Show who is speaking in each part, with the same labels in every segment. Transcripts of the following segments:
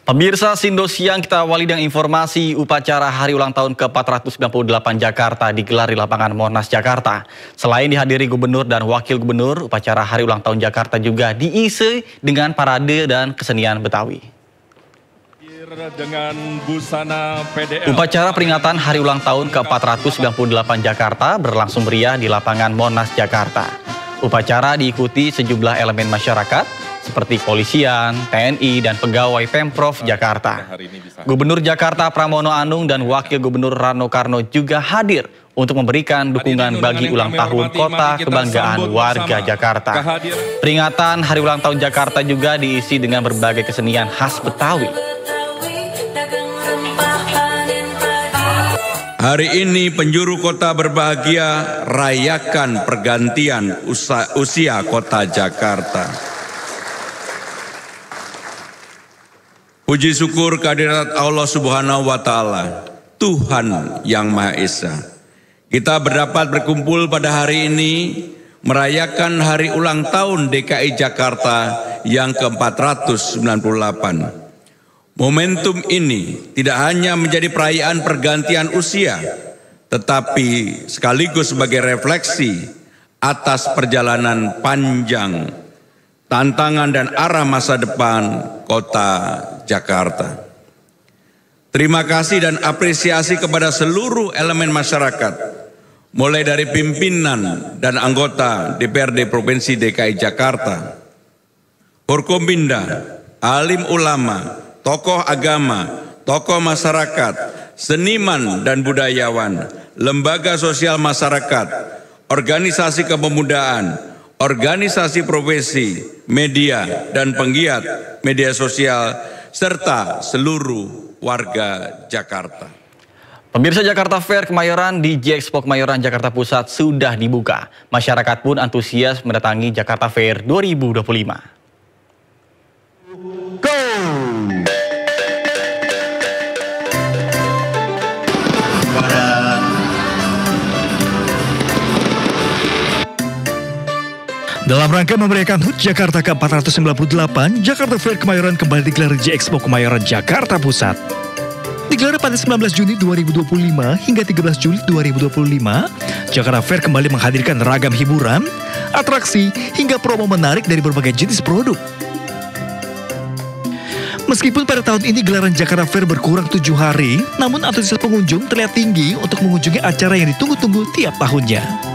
Speaker 1: Pemirsa Sindo Siang, kita awali dengan informasi upacara hari ulang tahun ke-498 Jakarta digelar di lapangan Monas, Jakarta. Selain dihadiri gubernur dan wakil gubernur, upacara hari ulang tahun Jakarta juga diisi dengan parade dan kesenian Betawi.
Speaker 2: Dengan busana PDL.
Speaker 1: Upacara peringatan hari ulang tahun ke-498 Jakarta berlangsung meriah di lapangan Monas, Jakarta. Upacara diikuti sejumlah elemen masyarakat, seperti polisian, TNI, dan pegawai Pemprov Jakarta. Gubernur Jakarta Pramono Anung dan Wakil Gubernur Rano Karno juga hadir untuk memberikan dukungan bagi ulang tahun Kota Kebanggaan Warga Jakarta. Peringatan Hari Ulang Tahun Jakarta juga diisi dengan berbagai kesenian khas Betawi.
Speaker 3: Hari ini penjuru kota berbahagia rayakan pergantian usia kota Jakarta. Puji syukur kehadirat Allah Subhanahu wa Ta'ala, Tuhan yang Maha Esa. Kita berdapat berkumpul pada hari ini merayakan hari ulang tahun DKI Jakarta yang ke-498. Momentum ini tidak hanya menjadi perayaan pergantian usia, tetapi sekaligus sebagai refleksi atas perjalanan panjang, tantangan dan arah masa depan Kota Jakarta. Terima kasih dan apresiasi kepada seluruh elemen masyarakat, mulai dari pimpinan dan anggota DPRD Provinsi DKI Jakarta, Forkompinda, alim ulama, tokoh agama, tokoh masyarakat, seniman dan budayawan, lembaga sosial masyarakat, organisasi kepemudaan, organisasi profesi, media dan penggiat media sosial, serta seluruh warga Jakarta.
Speaker 1: Pemirsa, Jakarta Fair Kemayoran di J-Expo Kemayoran Jakarta Pusat sudah dibuka. Masyarakat pun antusias mendatangi Jakarta Fair 2025.
Speaker 4: Dalam rangka memeriahkan HUT Jakarta ke-498, Jakarta Fair Kemayoran kembali digelar di J-Expo Kemayoran Jakarta Pusat. Digelar pada 19 Juni 2025 hingga 13 Juli 2025, Jakarta Fair kembali menghadirkan ragam hiburan, atraksi, hingga promo menarik dari berbagai jenis produk. Meskipun pada tahun ini gelaran Jakarta Fair berkurang 7 hari, namun antusias pengunjung terlihat tinggi untuk mengunjungi acara yang ditunggu-tunggu tiap tahunnya.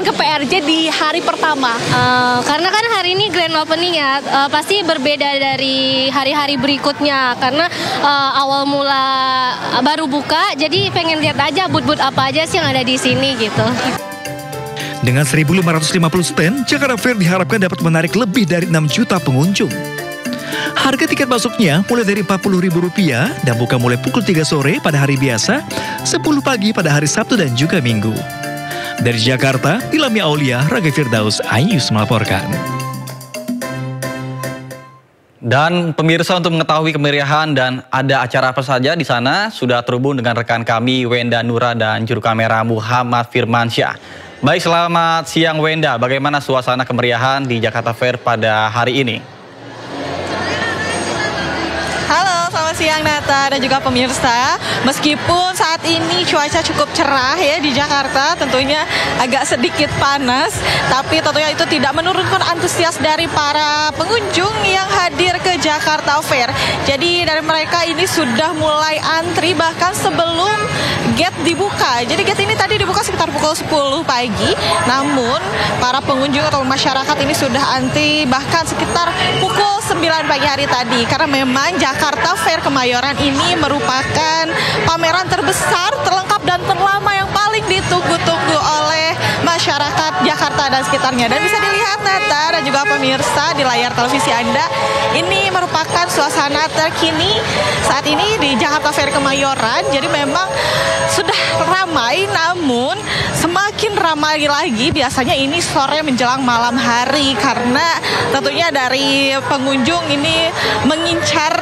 Speaker 5: Ke PRJ di hari pertama, karena kan hari ini grand opening ya, pasti berbeda dari hari-hari berikutnya karena awal mula baru buka, jadi pengen lihat aja booth-booth apa aja sih yang ada di sini gitu.
Speaker 4: Dengan 1.550 stand, Jakarta Fair diharapkan dapat menarik lebih dari 6 juta pengunjung. Harga tiket masuknya mulai dari Rp40.000 dan buka mulai pukul 3 sore pada hari biasa, 10 pagi pada hari Sabtu dan juga Minggu. Dari Jakarta, Ilham Aulia, Raga Firdaus, iNews melaporkan.
Speaker 1: Dan pemirsa, untuk mengetahui kemeriahan dan ada acara apa saja di sana, sudah terhubung dengan rekan kami Wenda Nura dan juru kamera Muhammad Firmansyah. Baik, selamat siang Wenda. Bagaimana suasana kemeriahan di Jakarta Fair pada hari ini?
Speaker 6: Selamat siang Nata dan juga pemirsa. Meskipun saat ini cuaca cukup cerah ya di Jakarta, tentunya agak sedikit panas, tapi tentunya itu tidak menurunkan antusias dari para pengunjung yang hadir ke Jakarta Fair. Jadi dari mereka ini sudah mulai antri bahkan sebelum gate dibuka. Jadi gate ini tadi dibuka sekitar pukul 10 pagi, namun para pengunjung atau masyarakat ini sudah antri bahkan sekitar pukul 9 pagi hari tadi, karena memang Jakarta Fair Kemayoran ini merupakan pameran terbesar, terlengkap dan terlama yang paling ditunggu-tunggu oleh masyarakat Jakarta dan sekitarnya. Dan bisa dilihat Nata dan juga pemirsa di layar televisi Anda, ini merupakan suasana terkini saat ini di Jakarta Fair Kemayoran. Jadi memang sudah ramai, namun semakin semakin ramai lagi biasanya ini sore menjelang malam hari, karena tentunya dari pengunjung ini mengincar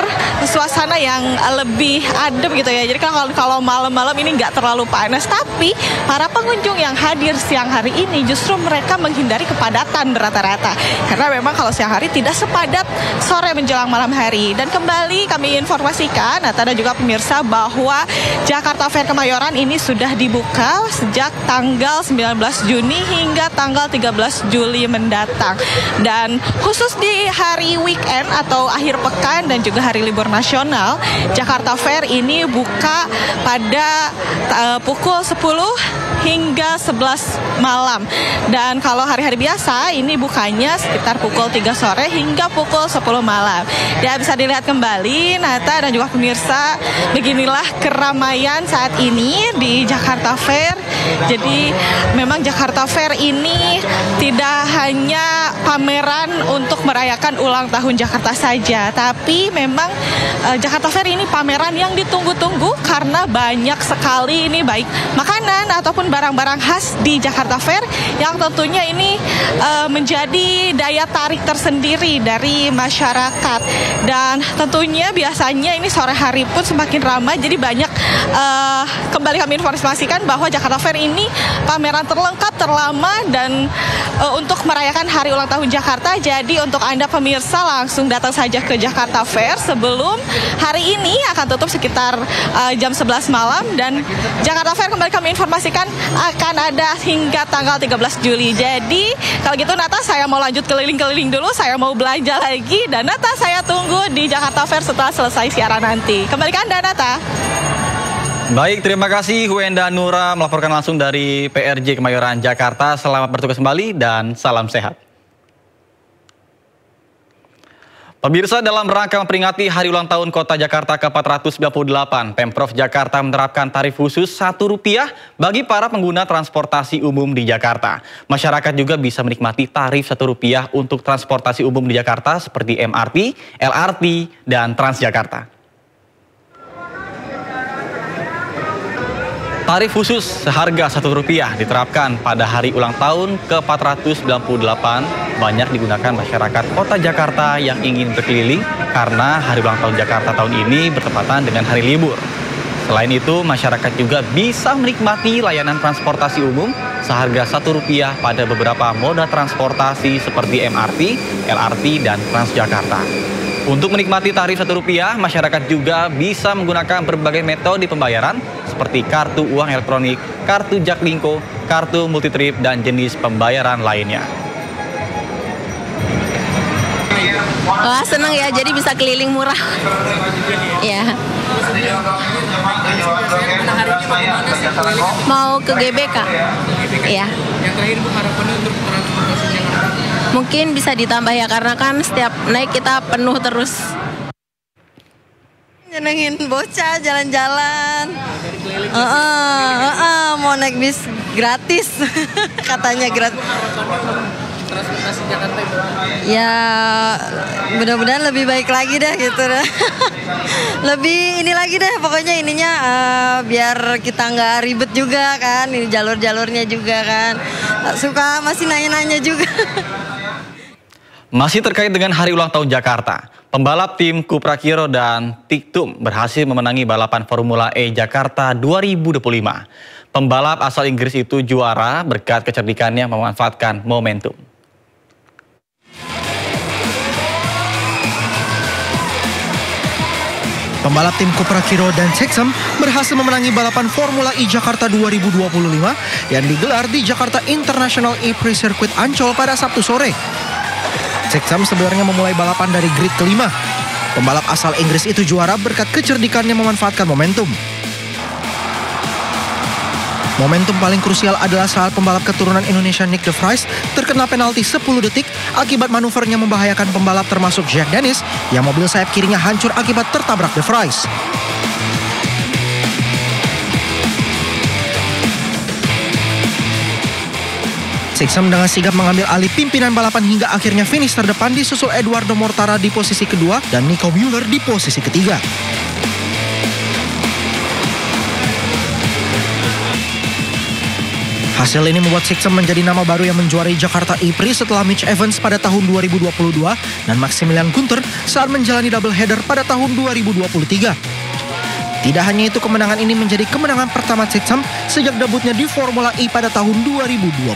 Speaker 6: suasana yang lebih adem gitu ya. Jadi kalau malam-malam ini nggak terlalu panas, tapi para pengunjung yang hadir siang hari ini justru mereka menghindari kepadatan rata-rata, karena memang kalau siang hari tidak sepadat sore menjelang malam hari. Dan kembali kami informasikan, Nata dan juga pemirsa, bahwa Jakarta Fair Kemayoran ini sudah dibuka sejak tanggal 19 Juni hingga tanggal 13 Juli mendatang. Dan khusus di hari weekend atau akhir pekan dan juga hari libur nasional, Jakarta Fair ini buka pada pukul 10 hingga 11 malam. Dan kalau hari-hari biasa ini bukanya sekitar pukul 3 sore hingga pukul 10 malam. Ya, bisa dilihat kembali Nata dan juga pemirsa, beginilah keramaian saat ini di Jakarta Fair. Jadi memang Jakarta Fair ini tidak hanya pameran untuk merayakan ulang tahun Jakarta saja, tapi memang Jakarta Fair ini pameran yang ditunggu-tunggu karena banyak sekali ini baik makanan ataupun barang-barang khas di Jakarta Fair yang tentunya ini menjadi daya tarik tersendiri dari masyarakat. Dan tentunya biasanya ini sore hari pun semakin ramai, jadi banyak kembali kami informasikan bahwa Jakarta Fair ini pameran terlengkap, terlama, dan untuk merayakan hari ulang tahun Jakarta. Jadi untuk Anda pemirsa langsung datang saja ke Jakarta Fair sebelum hari ini akan tutup sekitar jam 11 malam. Dan Jakarta Fair kembali kami informasikan akan ada hingga tanggal 13 Juli. Jadi kalau gitu Nata, saya mau lanjut keliling-keliling dulu, saya mau belanja lagi, dan Nata saya tunggu di Jakarta Fair setelah selesai siaran nanti. Kembali ke Anda, Nata.
Speaker 1: Baik, terima kasih Wenda Nura melaporkan langsung dari PRJ Kemayoran, Jakarta. Selamat bertugas kembali dan salam sehat. Pemirsa, dalam rangka memperingati Hari Ulang Tahun Kota Jakarta ke-498, Pemprov Jakarta menerapkan tarif khusus Rp1 bagi para pengguna transportasi umum di Jakarta. Masyarakat juga bisa menikmati tarif Rp1 untuk transportasi umum di Jakarta seperti MRT, LRT, dan Transjakarta. Tarif khusus seharga Rp1 diterapkan pada hari ulang tahun ke-498 banyak digunakan masyarakat Kota Jakarta yang ingin berkeliling karena hari ulang tahun Jakarta tahun ini bertepatan dengan hari libur. Selain itu, masyarakat juga bisa menikmati layanan transportasi umum seharga Rp1 pada beberapa moda transportasi seperti MRT, LRT, dan Transjakarta. Untuk menikmati tarif Rp1, masyarakat juga bisa menggunakan berbagai metode pembayaran seperti kartu uang elektronik, kartu Jaklingko, kartu multitrip, dan jenis pembayaran lainnya.
Speaker 7: Wah, seneng ya, jadi bisa keliling murah. Ya. Mau ke GBK? Iya.
Speaker 8: Yang terakhir Bu, harapannya untuk transportasinya
Speaker 7: mungkin bisa ditambah ya, karena kan setiap naik kita penuh terus.
Speaker 9: Nyenengin bocah jalan-jalan. Mau naik bis gratis. Katanya gratis.
Speaker 8: Transportasi Jakarta itu.
Speaker 9: Ya, mudah-mudahan lebih baik lagi deh gitu deh. Lebih ini lagi deh pokoknya ininya biar kita nggak ribet juga kan, ini jalur-jalurnya juga kan. Suka masih nanya-nanya juga.
Speaker 1: Masih terkait dengan Hari Ulang Tahun Jakarta, pembalap tim Cupra Kiro dan Tiktum berhasil memenangi balapan Formula E Jakarta 2025. Pembalap asal Inggris itu juara berkat kecerdikannya memanfaatkan momentum.
Speaker 10: Pembalap tim Cupra Kiro dan Tiktum berhasil memenangi balapan Formula E Jakarta 2025 yang digelar di Jakarta International E-Prix Circuit Ancol pada Sabtu sore. Tiktum sebenarnya memulai balapan dari grid kelima. Pembalap asal Inggris itu juara berkat kecerdikannya memanfaatkan momentum. Momentum paling krusial adalah saat pembalap keturunan Indonesia Nick de Vries terkena penalti 10 detik akibat manuvernya membahayakan pembalap termasuk Jack Dennis yang mobil sayap kirinya hancur akibat tertabrak de Vries. Tiktum dengan sigap mengambil alih pimpinan balapan hingga akhirnya finish terdepan disusul Eduardo Mortara di posisi kedua dan Nico Müller di posisi ketiga. Hasil ini membuat Sixem menjadi nama baru yang menjuarai Jakarta E-Prix setelah Mitch Evans pada tahun 2022 dan Maximilian Gunter saat menjalani double header pada tahun 2023. Tidak hanya itu, kemenangan ini menjadi kemenangan pertama Sixem sejak debutnya di Formula E pada tahun 2021.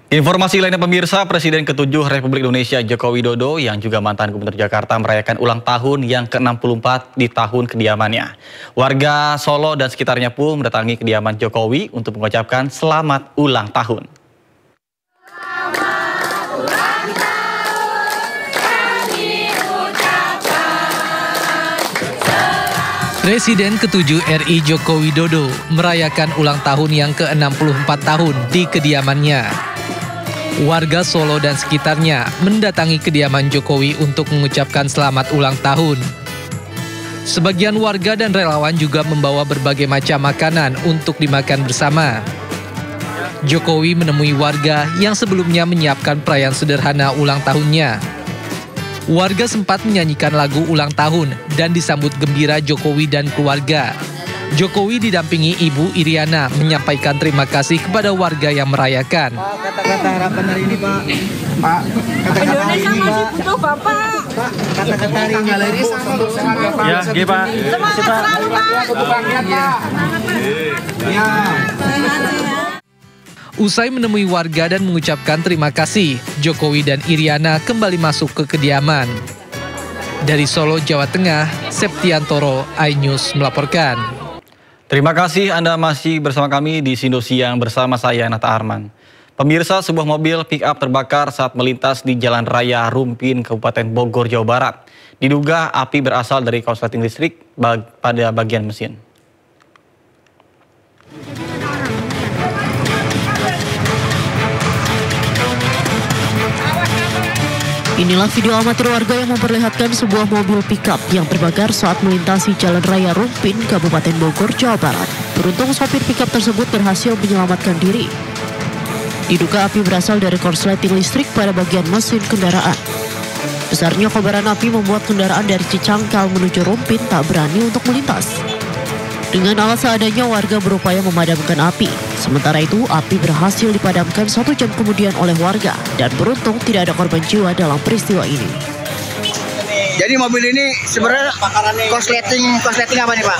Speaker 1: Informasi lainnya pemirsa, Presiden ke-7 Republik Indonesia Joko Widodo yang juga mantan Gubernur Jakarta merayakan ulang tahun yang ke-64 di tahun kediamannya. Warga Solo dan sekitarnya pun mendatangi kediaman Jokowi untuk mengucapkan selamat ulang tahun.
Speaker 11: Presiden ke-7 RI Joko Widodo merayakan ulang tahun yang ke-64 tahun di kediamannya. Warga Solo dan sekitarnya mendatangi kediaman Jokowi untuk mengucapkan selamat ulang tahun. Sebagian warga dan relawan juga membawa berbagai macam makanan untuk dimakan bersama. Jokowi menemui warga yang sebelumnya menyiapkan perayaan sederhana ulang tahunnya. Warga sempat menyanyikan lagu ulang tahun dan disambut gembira Jokowi dan keluarga. Jokowi didampingi Ibu Iriana menyampaikan terima kasih kepada warga yang merayakan.
Speaker 12: Kata-kata harapan hari ini, Pak. Pak, kata-kata hari ini, Pak. Bapak. Kata-kata hari ini, Pak.
Speaker 2: Ya, G, Pak.
Speaker 12: Semangat selalu, Pak. Ya.
Speaker 11: Usai menemui warga dan mengucapkan terima kasih, Jokowi dan Iriana kembali masuk ke kediaman. Dari Solo, Jawa Tengah, Septiantoro, iNews melaporkan.
Speaker 1: Terima kasih Anda masih bersama kami di Sindo Siang bersama saya Nata Arman. Pemirsa, sebuah mobil pick-up terbakar saat melintas di Jalan Raya Rumpin, Kabupaten Bogor, Jawa Barat. Diduga api berasal dari korsleting listrik pada bagian mesin.
Speaker 13: Inilah video amatir warga yang memperlihatkan sebuah mobil pickup yang terbakar saat melintasi Jalan Raya Rumpin, Kabupaten Bogor, Jawa Barat. Beruntung sopir pickup tersebut berhasil menyelamatkan diri. Diduga api berasal dari korsleting listrik pada bagian mesin kendaraan. Besarnya kobaran api membuat kendaraan dari Cicangkal menuju Rumpin tak berani untuk melintas. Dengan alat seadanya warga berupaya memadamkan api. Sementara itu api berhasil dipadamkan 1 jam kemudian oleh warga dan beruntung tidak ada korban jiwa dalam peristiwa ini.
Speaker 12: Jadi mobil ini sebenarnya korsleting apa nih, Pak?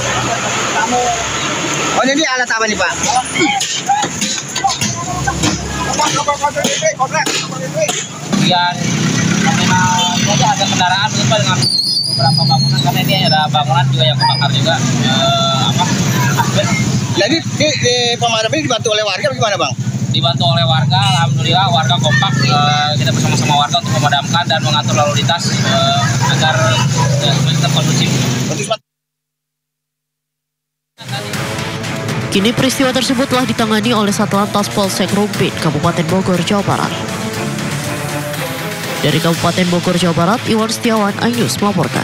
Speaker 12: Oh, ini alat apa nih, Pak?
Speaker 8: Kemudian ada kendaraan berubah dengan beberapa bangunan karena ini ada bangunan juga yang kebakar juga.
Speaker 12: Jadi di pemadam ini dibantu oleh warga bagaimana, Bang?
Speaker 8: Dibantu oleh warga, alhamdulillah warga kompak, kita bersama-sama warga untuk memadamkan dan mengatur lalu lintas agar tetap kondusif.
Speaker 13: Kini peristiwa tersebut telah ditangani oleh Satlantas Polsek Rumpin, Kabupaten Bogor, Jawa Barat. Dari Kabupaten Bogor, Jawa Barat, Iwan Setiawan, iNews melaporkan.